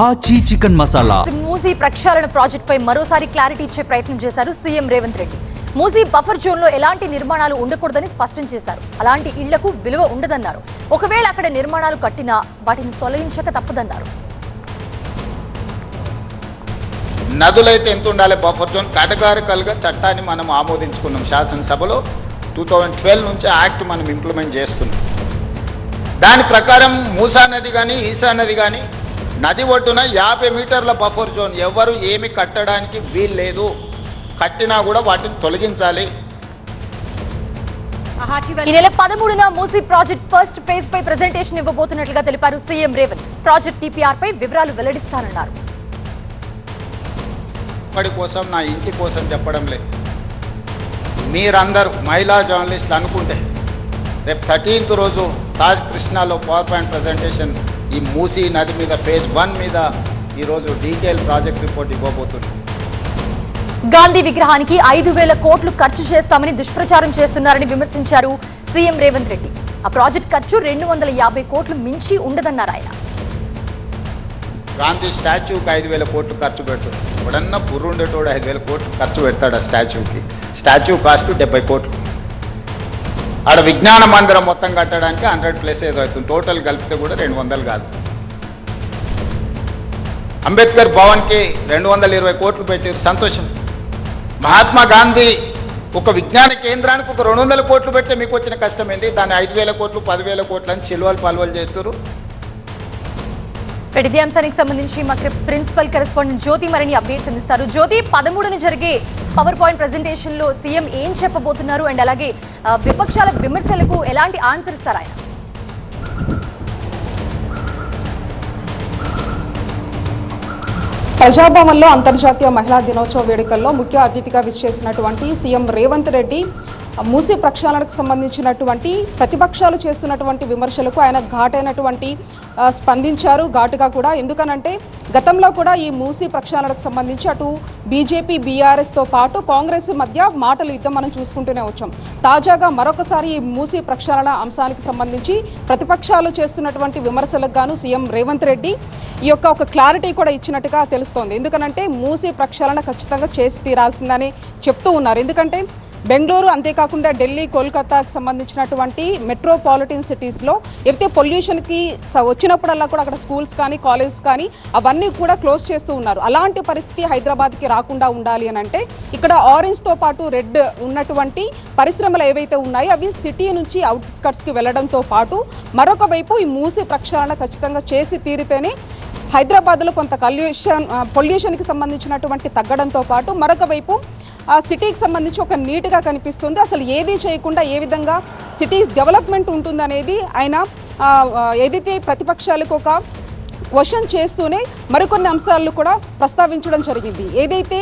ఆచి చికెన్ మసాలా. మూసీ ప్రక్షాళన ప్రాజెక్ట్ పై మరోసారి క్లారిటీ ఇచ్చే ప్రయత్నం చేశారు CM Revanth Reddy. Musi buffer zone లో ఎలాంటి నిర్మాణాలు ఉండకూడదని స్పష్టం చేశారు. అలాంటి ఇళ్లకు విలువ ఉండదన్నారు. ఒకవేళ అక్కడ నిర్మాణాలు కట్టినా వాటిని తొలగించక తప్పదన్నారు. నదులైతే ఎంత ఉండాలి బఫర్ జోన్ కేటగారికల్గా చట్టాన్ని మనం ఆమోదించుకున్నాం శాసనసభలో. 2012 నుంచి యాక్ట్ మనం ఇంప్లిమెంట్ చేస్తున్నాం. దాని ప్రకారం మూసా నది కానీ ఈసా నది కానీ నది ఒడ్డున 50 మీటర్ల బఫర్ జోన్, ఎవరు ఏమి కట్టడానికి వీలు లేదు. కట్టినా కూడా వాటిని తొలగించాలి. ఈ నెల 13న మూసీ ప్రాజెక్ట్ ఫస్ట్ ఫేజ్ పై ప్రెజెంటేషన్ ఇవ్వబోతున్నట్లుగా తెలిపారు సీఎం రేవంత్. ప్రాజెక్ట్ టీపీఆర్ పై వివరాలు వెల్లడిస్తానన్నారు. వాడి కోసం, నా ఇంటి కోసం చెప్పడం లేదు. మీరందరూ మహిళా జర్నలిస్టులు అనుకుంటే రేపు 13th రోజు తాజ్ కృష్ణాలో పవర్ పాయింట్ ప్రజెంటేషన్ ఈ మూసీ నది మీద ఫేజ్ 1 మీద ఈరోజు డీటెయిల్ ప్రాజెక్ట్ రిపోర్ట్ ఇవ్వబోతుంది. గాంధీ విగ్రహానికి 5,000 కోట్లు ఖర్చు చేస్తామని దుష్ప్రచారం చేస్తున్నారని విమర్శించారు సీఎం రేవంత్ రెడ్డి. ఆ ప్రాజెక్ట్ ఖర్చు 250 కోట్లు మించి ఉండదన్నారు ఆయన. గాంధీ స్టాచ్యూకి 5,000 కోట్లు ఖర్చు పెడుతుంది. ఎప్పుడన్నా బుర్రుండేటోడు 5,000 కోట్లు ఖర్చు పెడతాడు ఆ స్టాచ్యూకి. స్టాచ్యూ కాస్ట్ 70 కోట్లు. ఆడ విజ్ఞాన మందిరం మొత్తం కట్టడానికి 100+ ఏదో అవుతుంది. టోటల్ కలిపితే కూడా 200 కాదు. అంబేద్కర్ భవన్కి 220 కోట్లు పెట్టారు, సంతోషం. మహాత్మా గాంధీ ఒక విజ్ఞాన కేంద్రానికి ఒక 200 కోట్లు పెడితే మీకు వచ్చిన కష్టం ఏంటి? దాన్ని 5,000 కోట్లు 10,000 కోట్లు అని చిలువలు పలువలు చేస్తారు. ఇదే అంశానికి సంబంధించి మా ప్రిన్సిపల్ కరెస్పాండెంట్ జ్యోతి మరిన్ని అప్డేట్స్ అందిస్తారు. జ్యోతి, 13న జరిగే పవర్ పాయింట్ ప్రెజెంటేషన్ లో సీఎం ఏం చెప్పబోతున్నారు అండ్ అలాగే విపక్షాల విమర్శలకు ఎలాంటి ఆన్సర్ ఇస్తారు ఆయన? ప్రజాభవన్లో అంతర్జాతీయ మహిళా దినోత్సవ వేడుకల్లో ముఖ్య అతిథిగా విచ్చేసినటువంటి సీఎం రేవంత్ రెడ్డి మూసీ ప్రక్షాళనకు సంబంధించినటువంటి ప్రతిపక్షాలు చేస్తున్నటువంటి విమర్శలకు ఆయన ఘాటైనటువంటి స్పందించారు, ఘాటుగా కూడా. ఎందుకనంటే గతంలో కూడా ఈ మూసీ ప్రక్షాళనకు సంబంధించి అటు బీజేపీ బీఆర్ఎస్తో పాటు కాంగ్రెస్ మధ్య మాటల యుద్ధం మనం చూసుకుంటూనే వచ్చాం. తాజాగా మరొకసారి ఈ మూసీ ప్రక్షాళన అంశానికి సంబంధించి ప్రతిపక్షాలు చేస్తున్నటువంటి విమర్శలకు గాను సీఎం రేవంత్ రెడ్డి ఈ యొక్క ఒక క్లారిటీ కూడా ఇచ్చినట్టుగా తెలుస్తోంది. ఎందుకనంటే మూసీ ప్రక్షాళన ఖచ్చితంగా చేసి తీరాల్సిందని చెప్తూ ఉన్నారు. ఎందుకంటే బెంగళూరు, అంతేకాకుండా ఢిల్లీ, కోల్కతాకి సంబంధించినటువంటి మెట్రోపాలిటన్ సిటీస్లో ఏదైతే పొల్యూషన్కి వచ్చినప్పుడల్లా కూడా అక్కడ స్కూల్స్ కానీ కాలేజెస్ కానీ అవన్నీ కూడా క్లోజ్ చేస్తూ ఉన్నారు. అలాంటి పరిస్థితి హైదరాబాద్కి రాకుండా ఉండాలి అని అంటే ఇక్కడ ఆరెంజ్తో పాటు రెడ్ ఉన్నటువంటి పరిశ్రమలు ఏవైతే ఉన్నాయో అవి సిటీ నుంచి అవుట్స్కట్స్కి వెళ్ళడంతో పాటు మరొక వైపు ఈ మూసీ ప్రక్షాళన ఖచ్చితంగా చేసి తీరితేనే హైదరాబాద్లో కొంత పొల్యూషన్కి సంబంధించినటువంటి తగ్గడంతో పాటు మరొక వైపు ఆ సిటీకి సంబంధించి ఒక నీట్గా కనిపిస్తుంది. అసలు ఏది చేయకుండా ఏ విధంగా సిటీ డెవలప్మెంట్ ఉంటుందనేది ఆయన ఏదైతే ప్రతిపక్షాలకు ఒక క్వశ్చన్ చేస్తూనే మరికొన్ని అంశాలను కూడా ప్రస్తావించడం జరిగింది. ఏదైతే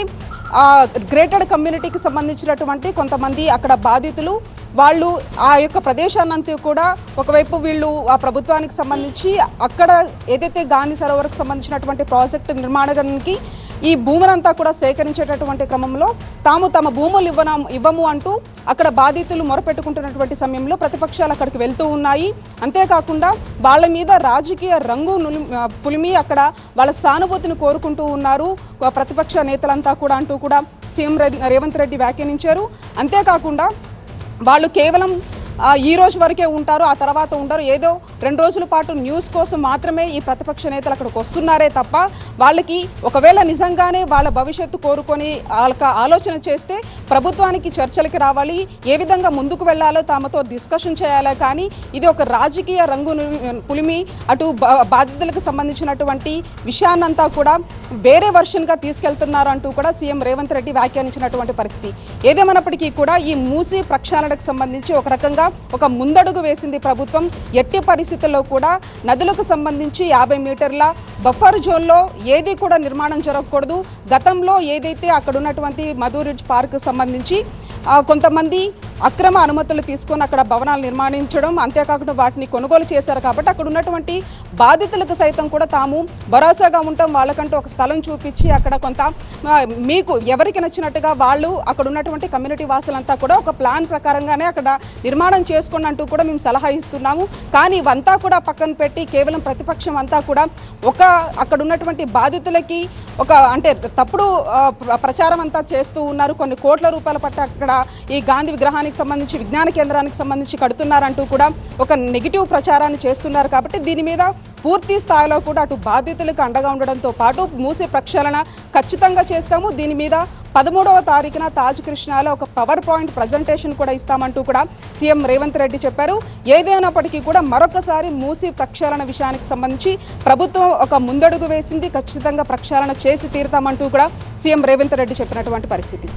గ్రేటెడ్ కమ్యూనిటీకి సంబంధించినటువంటి కొంతమంది అక్కడ బాధితులు వాళ్ళు ఆ యొక్క ప్రదేశాన్నంతా కూడా ఒకవైపు వీళ్ళు ఆ ప్రభుత్వానికి సంబంధించి అక్కడ ఏదైతే గాంధీ సరోవర్కి సంబంధించినటువంటి ప్రాజెక్టు నిర్మాణానికి ఈ భూములంతా కూడా సేకరించేటటువంటి క్రమంలో తాము తమ భూములు ఇవ్వము అంటూ అక్కడ బాధితులు మొరపెట్టుకుంటున్నటువంటి సమయంలో ప్రతిపక్షాలు అక్కడికి వెళ్తూ ఉన్నాయి. అంతేకాకుండా వాళ్ళ మీద రాజకీయ రంగు పులిమి అక్కడ వాళ్ళ సానుభూతిని కోరుకుంటూ ఉన్నారు ప్రతిపక్ష నేతలంతా కూడా అంటూ కూడా సీఎం రేవంత్ రెడ్డి వ్యాఖ్యానించారు. అంతేకాకుండా వాళ్ళు కేవలం ఈ రోజు వరకే ఉంటారు, ఆ తర్వాత ఉండరు. ఏదో 2 రోజుల పాటు న్యూస్ కోసం మాత్రమే ఈ ప్రతిపక్ష నేతలు అక్కడికి వస్తున్నారే తప్ప వాళ్ళకి ఒకవేళ నిజంగానే వాళ్ళ భవిష్యత్తు కోరుకొని వాళ్ళకి ఆలోచన చేస్తే ప్రభుత్వానికి చర్చలకి రావాలి, ఏ విధంగా ముందుకు వెళ్లాలో తామతో డిస్కషన్ చేయాలి. కానీ ఇది ఒక రాజకీయ రంగును పులిమి అటు బాధితులకు సంబంధించినటువంటి విషయాన్నంతా కూడా వేరే వర్షన్గా తీసుకెళ్తున్నారు అంటూ కూడా సీఎం రేవంత్ రెడ్డి వ్యాఖ్యానించినటువంటి పరిస్థితి. ఏదేమైనప్పటికీ కూడా ఈ మూసీ ప్రక్షాళనకు సంబంధించి ఒక రకంగా ఒక ముందడుగు వేసింది ప్రభుత్వం. ఎట్టి పరిస్థితుల్లో కూడా నదులకు సంబంధించి 50 మీటర్ల బఫర్ జోన్లో ఏది కూడా నిర్మాణం జరగకూడదు. గతంలో ఏదైతే అక్కడ ఉన్నటువంటి మధు రిడ్జ్ పార్క్ సంబంధించి కొంతమంది అక్రమ అనుమతులు తీసుకొని అక్కడ భవనాలు నిర్మాణించడం, అంతేకాకుండా వాటిని కొనుగోలు చేశారు. కాబట్టి అక్కడ ఉన్నటువంటి బాధితులకు సైతం కూడా తాము భరోసాగా ఉంటాం, వాళ్ళకంటూ ఒక స్థలం చూపించి అక్కడ కొంత మీకు ఎవరికి నచ్చినట్టుగా వాళ్ళు అక్కడ ఉన్నటువంటి కమ్యూనిటీ వాసులంతా కూడా ఒక ప్లాన్ ప్రకారంగానే అక్కడ నిర్మాణం చేసుకోండి అంటూ కూడా మేము సలహా ఇస్తున్నాము. కానీ ఇవంతా కూడా పక్కన పెట్టి కేవలం ప్రతిపక్షం అంతా కూడా అక్కడ ఉన్నటువంటి బాధితులకి అంటే తప్పుడు ప్రచారం అంతా చేస్తూ ఉన్నారు. కొన్ని కోట్ల రూపాయల పట్ల అక్కడ ఈ గాంధీ విగ్రహానికి సంబంధించి, విజ్ఞాన కేంద్రానికి సంబంధించి కడుతున్నారంటూ కూడా ఒక నెగిటివ్ ప్రచారాన్ని చేస్తున్నారు. కాబట్టి దీని మీద పూర్తి స్థాయిలో కూడా అటు బాధితులకు అండగా ఉండడంతో పాటు మూసీ ప్రక్షాళన ఖచ్చితంగా చేస్తాము. దీని మీద 13వ తారీఖున తాజ్ కృష్ణాలో ఒక పవర్ పాయింట్ ప్రజెంటేషన్ కూడా ఇస్తామంటూ కూడా సీఎం రేవంత్ రెడ్డి చెప్పారు. ఏదైనప్పటికీ కూడా మరొకసారి మూసీ ప్రక్షాళన విషయానికి సంబంధించి ప్రభుత్వం ఒక ముందడుగు వేసింది. ఖచ్చితంగా ప్రక్షాళన చేసి తీరుతామంటూ కూడా సీఎం రేవంత్ రెడ్డి చెప్పినటువంటి పరిస్థితి.